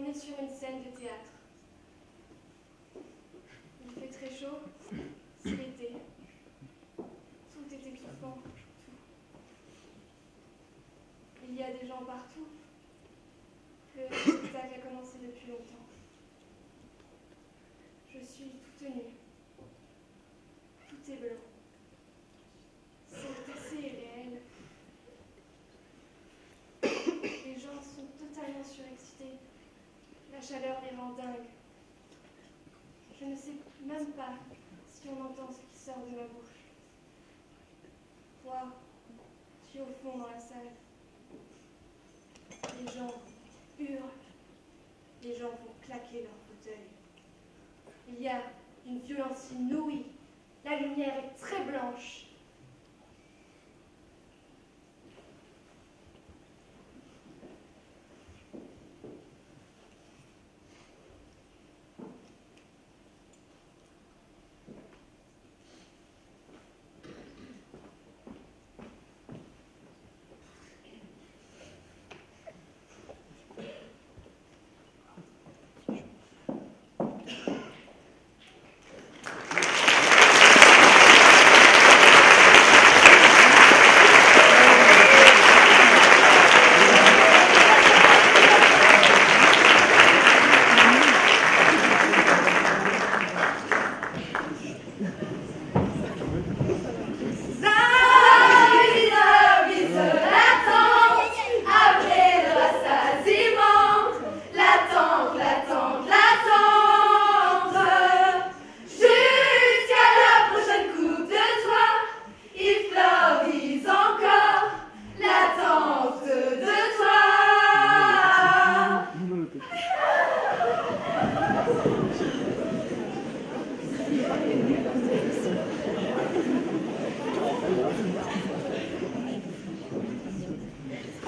est sur une scène de théâtre. Il fait très chaud, c'est l'été. Tout est étouffant, tout. Il y a des gens partout. Le spectacle a commencé depuis longtemps. Je suis toute nue. Tout est blanc. C'est réel. Les gens sont totalement surexcités. La chaleur les rend dingues. Je ne sais même pas si on entend ce qui sort de ma bouche. Toi, tu es au fond dans la salle. Les gens hurlent. Les gens vont claquer leurs fauteuils. Il y a une violence inouïe. La lumière est très blanche.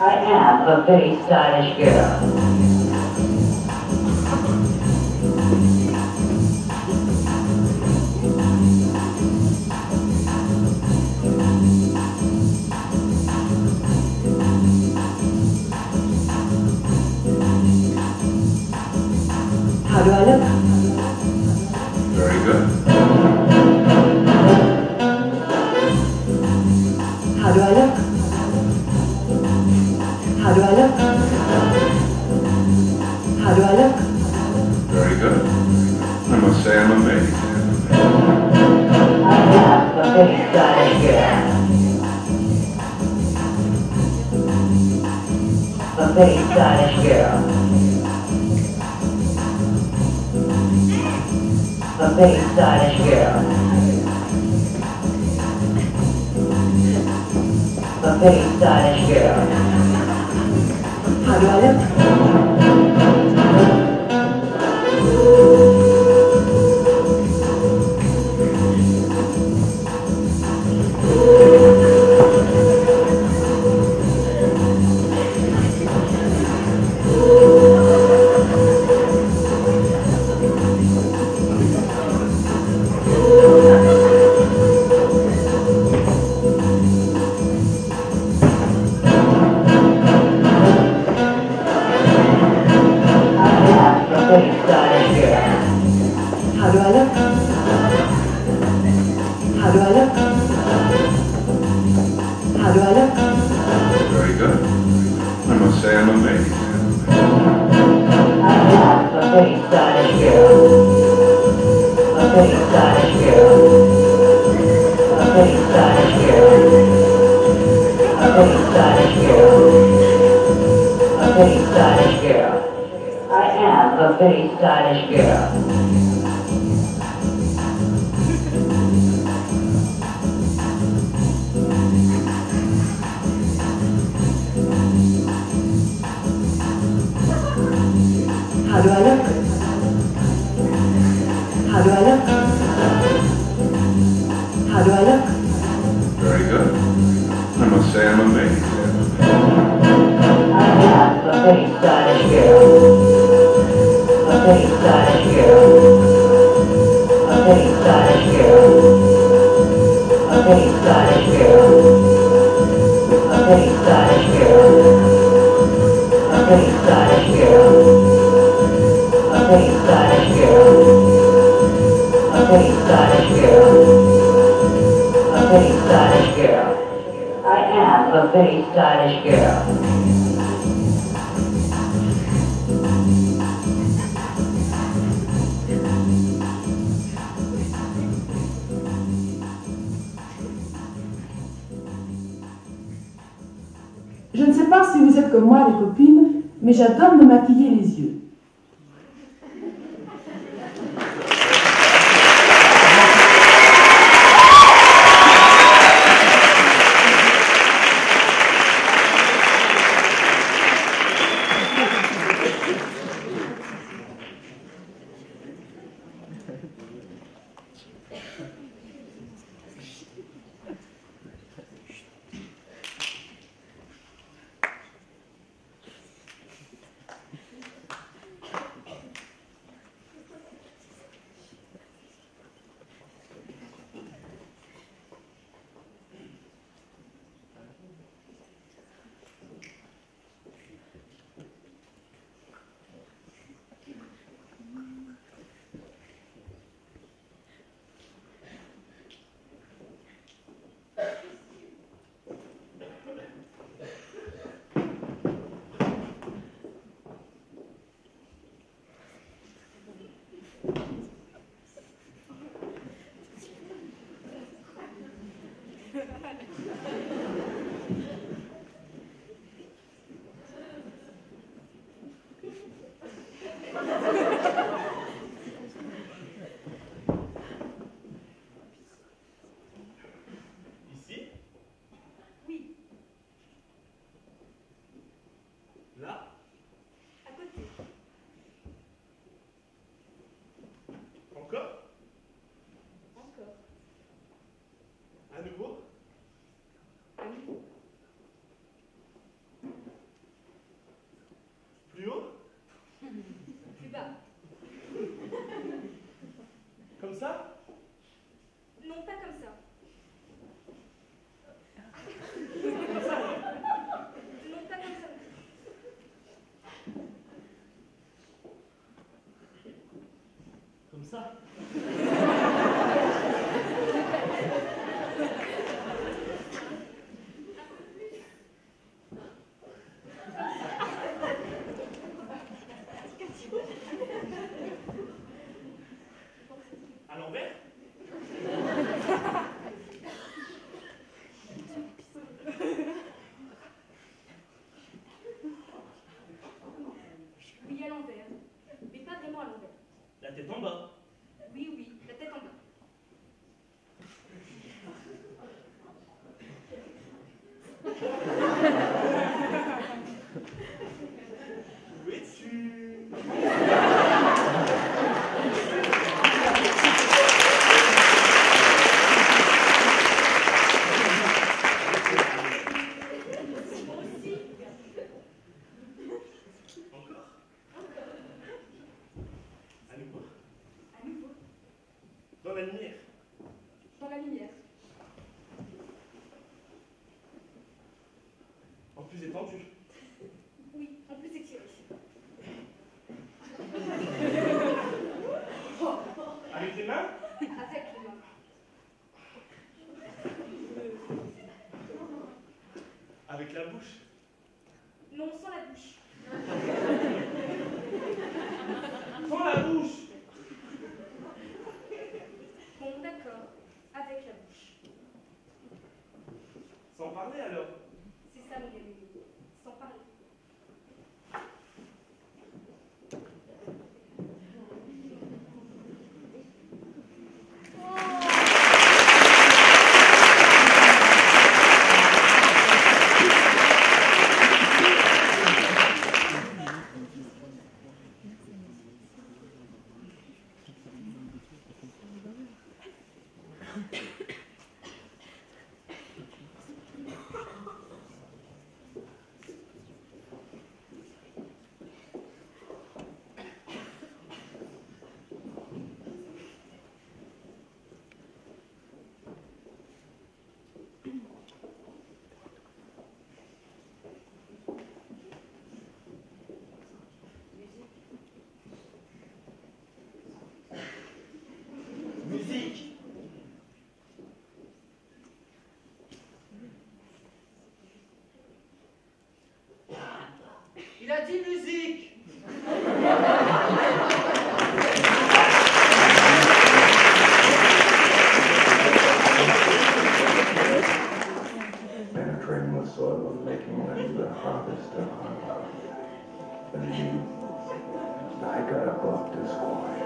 I am a very stylish girl. How do I look? Very good. How do I look? How do I look? How do I look? Very good. I must say I'm amazed. I am a very stylish girl. A very stylish girl. A very stylish girl. A very stylish girl. How do I look? How do I look? How do I look? How do I look? Very good. I must say I'm amazed. I am a very stylish girl. A very stylish girl. A very stylish girl. A very stylish girl. A very stylish girl. I am a very stylish girl. How do I look? How do I look? How do I look? Very good. I must say I'm amazed. I am a very stylish girl. A very stylish girl. A very stylish girl. A very stylish girl. A very stylish girl. A very stylish girl. pretty stylish girl. A pretty stylish girl. A pretty stylish girl. I am a pretty stylish girl. Je ne sais pas si vous êtes comme moi, les copines, mais j'adore me maquiller les yeux. Là? À côté. Encore? Encore. À nouveau? À nouveau. Plus haut? Plus bas. Comme ça? Non, pas comme ça. Comme ça? Non, pas comme ça. Comme ça? À l'envers? Oui, à l'envers. Mais pas vraiment à l'envers. La tête en bas. Oui, oui, la tête en bas. Où es-tu? Encore? À nouveau? À nouveau. Dans la lumière. Dans la lumière. En plus étendu. Oui, en plus étiré. Avec les mains? Avec les mains. Avec la bouche. Non, sans la bouche. Sans la bouche! Bon, d'accord. Avec la bouche. Sans parler alors. C'est ça, mon ami. Sans parler. Il a dit musique. Penetrating the soil and making ready the harvest of our love. And you, I got a buck to squash.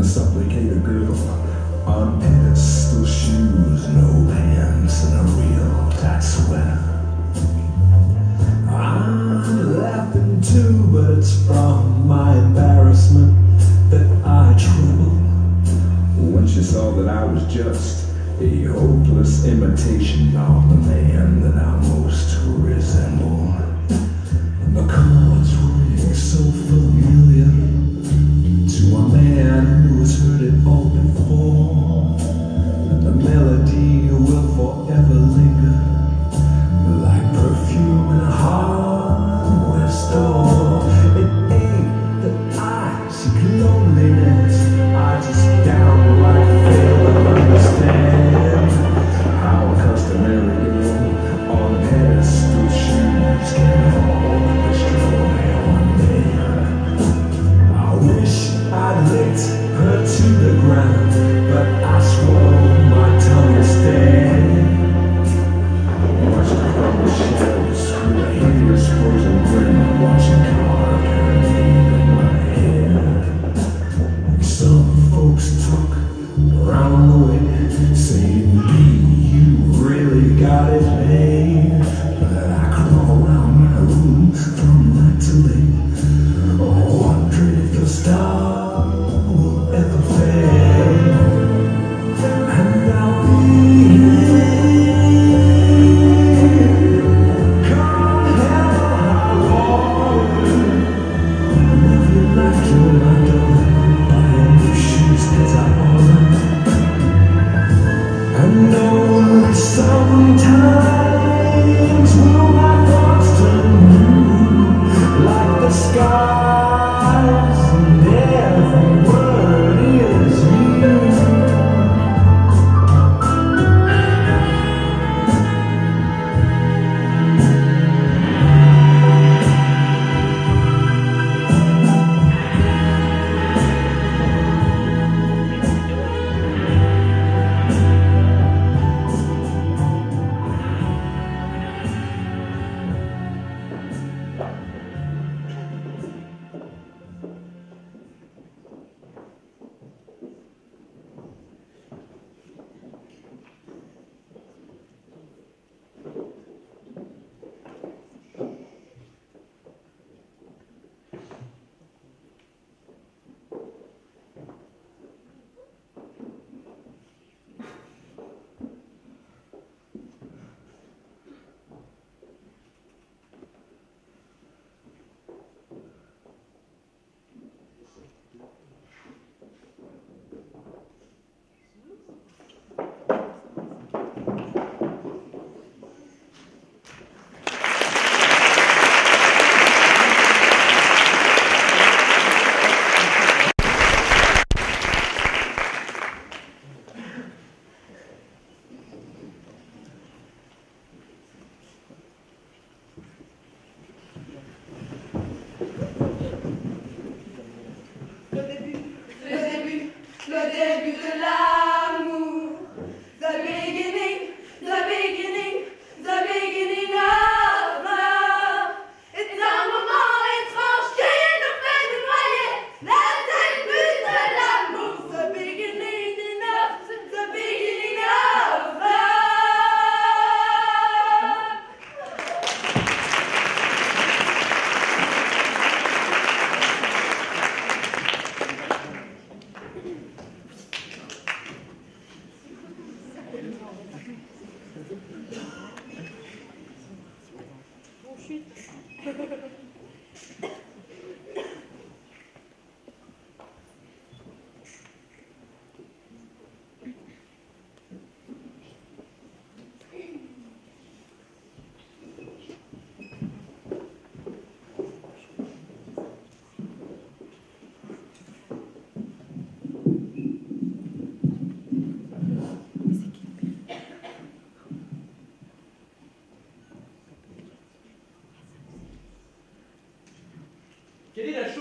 Supplicated girl on pedestal shoes, no pants, and a real tight sweater. I'm laughing too, but it's from my embarrassment that I tremble when she saw that I was just a hopeless imitation of the man that I most resemble. The chords ring so familiar to a man who's heard it all before. The melody will forever linger like perfume in a hardware store. It ain't that I seek loneliness, I just downright fail to understand how a customary girl on pedestal shoes can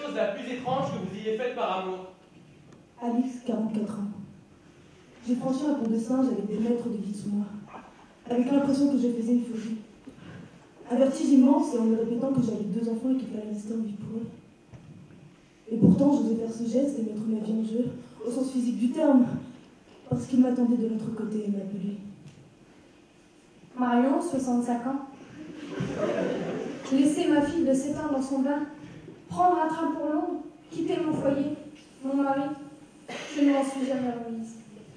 chose la plus étrange que vous ayez faite par amour? Alix, 44 ans. J'ai franchi un pont de singe avec des mètres de vide sous moi, avec l'impression que je faisais une folie. Un vertige immense et en me répétant que j'avais 2 enfants et qu'il fallait rester en vie pour eux. Et pourtant, j'osais faire ce geste et mettre ma vie en jeu, au sens physique du terme, parce qu'il m'attendait de l'autre côté et m'appelait. Marion, 65 ans. Laisser ma fille de 7 ans dans son bain, prendre un train pour Londres, quitter mon foyer, mon mari, je ne m'en suis jamais remise.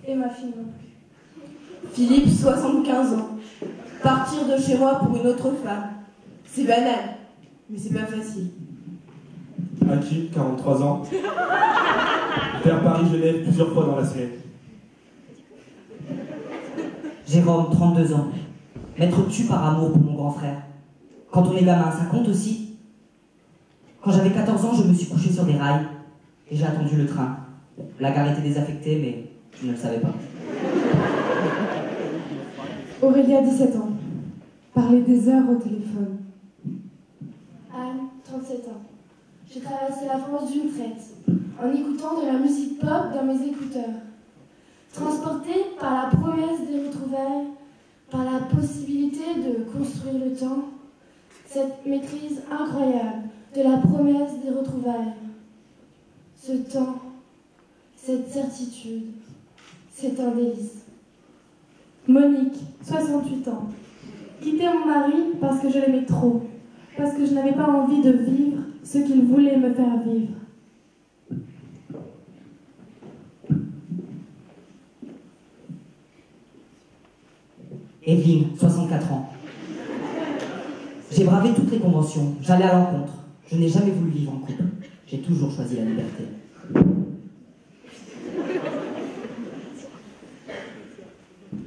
Et ma fille non plus. Philippe, 75 ans. Partir de chez moi pour une autre femme. C'est banal, mais c'est pas facile. Aki, 43 ans. Faire Paris-Genève plusieurs fois dans la semaine. Jérôme, 32 ans. M'être tue par amour pour mon grand frère. Quand on est gamin, ça compte aussi. Quand j'avais 14 ans, je me suis couché sur des rails et j'ai attendu le train. La gare était désaffectée, mais je ne le savais pas. Aurélia, 17 ans. Parler des heures au téléphone. Anne, 37 ans. J'ai traversé la France d'une traite, en écoutant de la musique pop dans mes écouteurs. Transportée par la promesse des retrouvailles, par la possibilité de construire le temps, cette maîtrise incroyable de la promesse des retrouvailles. Ce temps, cette certitude, c'est un délice. Monique, 68 ans. Quitter mon mari parce que je l'aimais trop, parce que je n'avais pas envie de vivre ce qu'il voulait me faire vivre. Evelyne, 64 ans. J'ai bravé toutes les conventions, j'allais à l'encontre. Je n'ai jamais voulu vivre en couple. J'ai toujours choisi la liberté.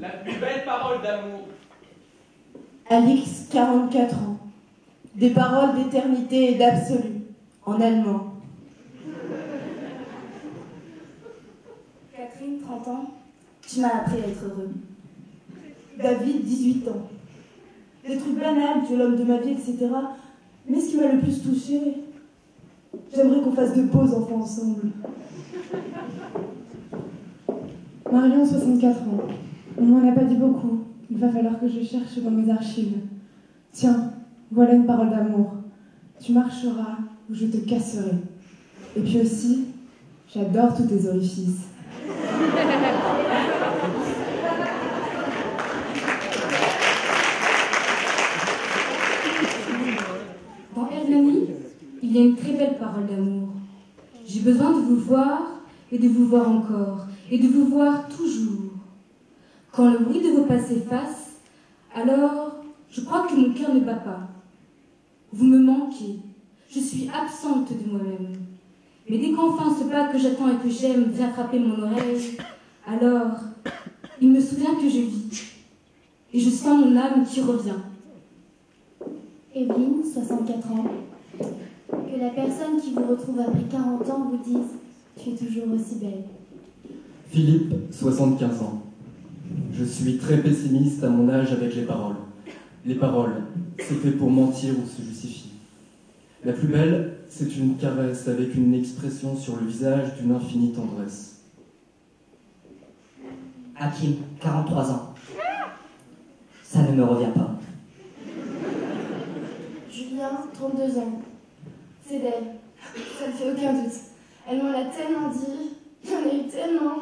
La plus belle parole d'amour. Alix, 44 ans. Des paroles d'éternité et d'absolu, en allemand. Catherine, 30 ans. Tu m'as appris à être heureux. David, 18 ans. Des trucs banals, tu es l'homme de ma vie, etc. Mais ce qui m'a le plus touchée, j'aimerais qu'on fasse de beaux enfants ensemble. Marion, 64 ans. On m'en a pas dit beaucoup. Il va falloir que je cherche dans mes archives. Tiens, voilà une parole d'amour. Tu marcheras ou je te casserai. Et puis aussi, j'adore tous tes orifices. Dans Hernani, il y a une très belle parole d'amour. J'ai besoin de vous voir et de vous voir encore, et de vous voir toujours. Quand le bruit de vos pas s'efface, alors je crois que mon cœur ne bat pas. Vous me manquez, je suis absente de moi-même. Mais dès qu'enfin ce pas que j'attends et que j'aime vient frapper mon oreille, alors il me souvient que je vis, et je sens mon âme qui revient. Evelyne, 64 ans. Que la personne qui vous retrouve après 40 ans vous dise « Tu es toujours aussi belle ». Philippe, 75 ans. Je suis très pessimiste à mon âge avec les paroles. Les paroles, c'est fait pour mentir ou se justifier. La plus belle, c'est une caresse avec une expression sur le visage d'une infinie tendresse. Hakim, 43 ans. Ça ne me revient pas. Julien, 32 ans. C'est d'elle. Ça ne fait aucun doute. Elle m'en a tellement dit. Il y en a eu tellement.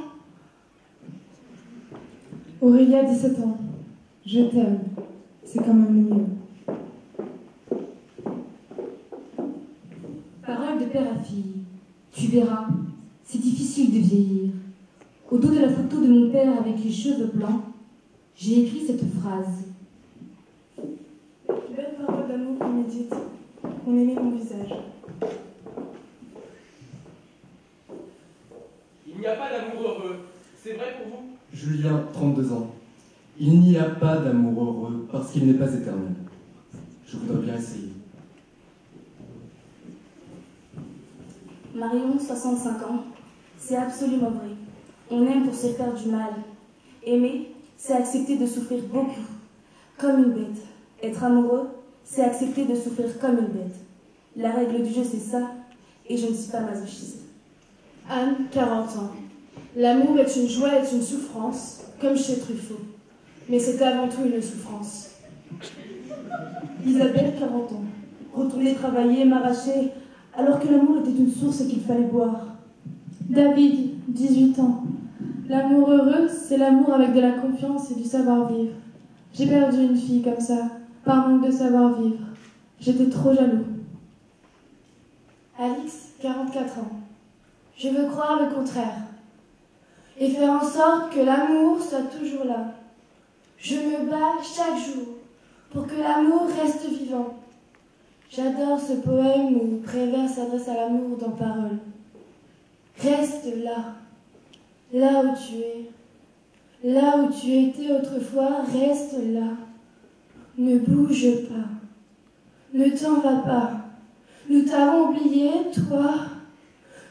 Aurélia, 17 ans. Je t'aime. C'est quand même le mieux. Parole de père à fille. Tu verras, c'est difficile de vieillir. Au dos de la photo de mon père avec les cheveux blancs, j'ai écrit cette phrase. Belle parole d'amour qu'on médite, qu'on aimait mon visage. Il n'y a pas d'amour heureux. C'est vrai pour vous? Julien, 32 ans. Il n'y a pas d'amour heureux parce qu'il n'est pas éternel. Je voudrais bien essayer. Marion, 65 ans. C'est absolument vrai. On aime pour se faire du mal. Aimer, c'est accepter de souffrir beaucoup, comme une bête. Être amoureux, c'est accepter de souffrir comme une bête. La règle du jeu, c'est ça. et je ne suis pas masochiste. Anne, 40 ans. L'amour est une joie et une souffrance, comme chez Truffaut. Mais c'est avant tout une souffrance. Isabelle, 40 ans. Retourner travailler, m'arracher, alors que l'amour était une source qu'il fallait boire. David, 18 ans. L'amour heureux, c'est l'amour avec de la confiance et du savoir-vivre. J'ai perdu une fille comme ça, par manque de savoir-vivre. J'étais trop jaloux. Alix, 44 ans. Je veux croire le contraire et faire en sorte que l'amour soit toujours là. Je me bats chaque jour pour que l'amour reste vivant. J'adore ce poème où Prévert s'adresse à l'amour dans Paroles. Reste là, là où tu es. Là où tu étais autrefois, reste là. Ne bouge pas. Ne t'en va pas. Nous t'avons oublié, toi.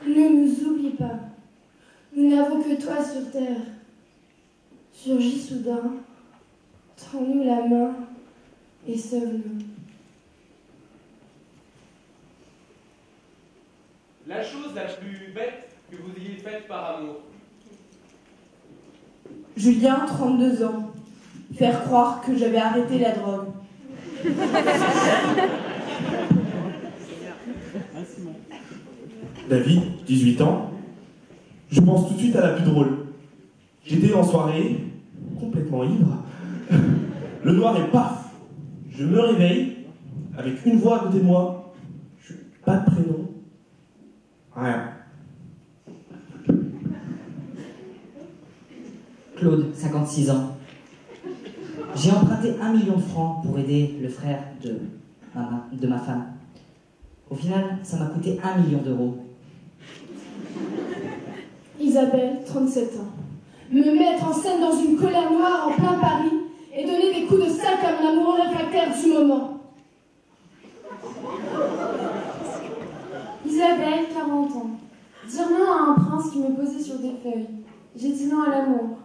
Ne nous oublie pas. Nous n'avons que toi sur terre. Surgis soudain. Tends-nous la main et sauve-nous. La chose la plus bête que vous ayez faite par amour. Julien, 32 ans. Faire croire que j'avais arrêté la drogue. David, 18 ans. Je pense tout de suite à la plus drôle. J'étais en soirée, complètement ivre. Le noir est paf. Je me réveille, avec une voix à côté de moi. Pas de prénom. Rien. Claude, 56 ans. J'ai emprunté 1 million de francs pour aider le frère de ma femme. Au final, ça m'a coûté 1 million d'euros. Isabelle, 37 ans. Me mettre en scène dans une colère noire en plein Paris et donner des coups de sac à mon amoureux réfractaire du moment. Isabelle, 40 ans. Dire non à un prince qui me posait sur des feuilles. J'ai dit non à l'amour.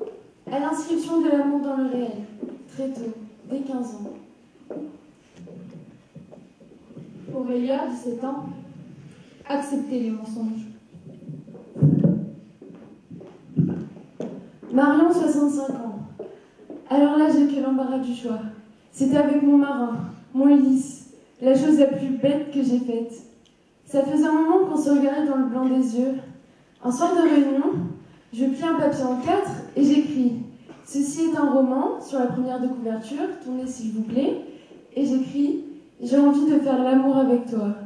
À l'inscription de l'amour dans le réel. Très tôt, dès 15 ans. Aurélia, 17 ans. Accepter les mensonges. Marion, 65 ans. Alors là, j'ai que l'embarras du choix. C'était avec mon marin, mon Ulysse, la chose la plus bête que j'ai faite. Ça faisait un moment qu'on se regardait dans le blanc des yeux. Un soir de réunion, je plie un papier en 4 et j'écris « Ceci est un roman, sur la première de couverture, tournez s'il vous plaît. » Et j'écris « J'ai envie de faire l'amour avec toi. »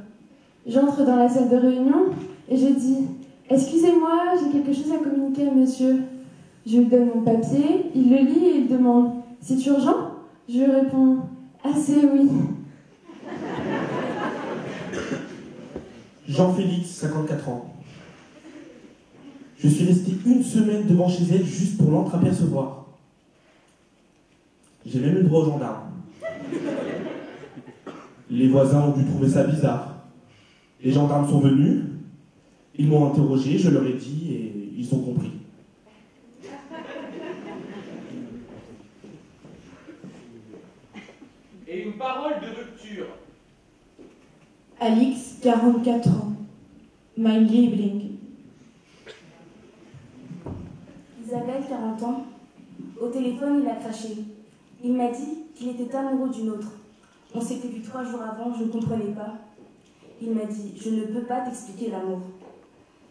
J'entre dans la salle de réunion et je dis « Excusez-moi, j'ai quelque chose à communiquer à monsieur. » Je lui donne mon papier, il le lit et il demande « C'est urgent ?» Je lui réponds « Assez, oui. » Jean-Félix, 54 ans. Je suis resté 1 semaine devant chez elle juste pour l'entreapercevoir. J'ai même eu le droit aux gendarmes. Les voisins ont dû trouver ça bizarre. Les gendarmes sont venus, ils m'ont interrogé, je leur ai dit et ils ont compris. Et une parole de rupture. Alix, 44 ans. Mein Liebling. Isabelle, 40 ans. Au téléphone, il a craché. Il m'a dit qu'il était amoureux d'une autre. On s'était vu 3 jours avant, je ne comprenais pas. Il m'a dit, je ne peux pas t'expliquer l'amour.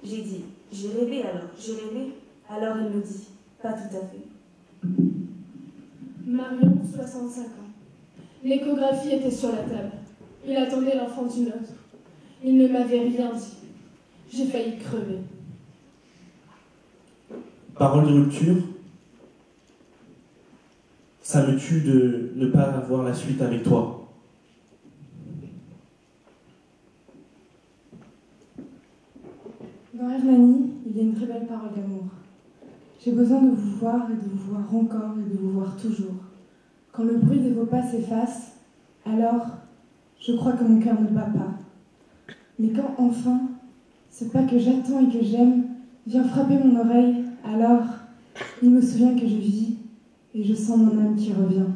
J'ai dit, j'ai rêvé alors, j'ai rêvé. Alors il me dit, pas tout à fait. Marion, 65 ans. L'échographie était sur la table. Il attendait l'enfant d'une autre. Il ne m'avait rien dit. J'ai failli crever. Parole de rupture. Ça me tue de ne pas avoir la suite avec toi. Dans Hernani, il y a une très belle parole d'amour. J'ai besoin de vous voir et de vous voir encore et de vous voir toujours. Quand le bruit de vos pas s'efface, alors je crois que mon cœur ne bat pas. Mais quand enfin, ce pas que j'attends et que j'aime vient frapper mon oreille, alors il me souvient que je vis et je sens mon âme qui revient.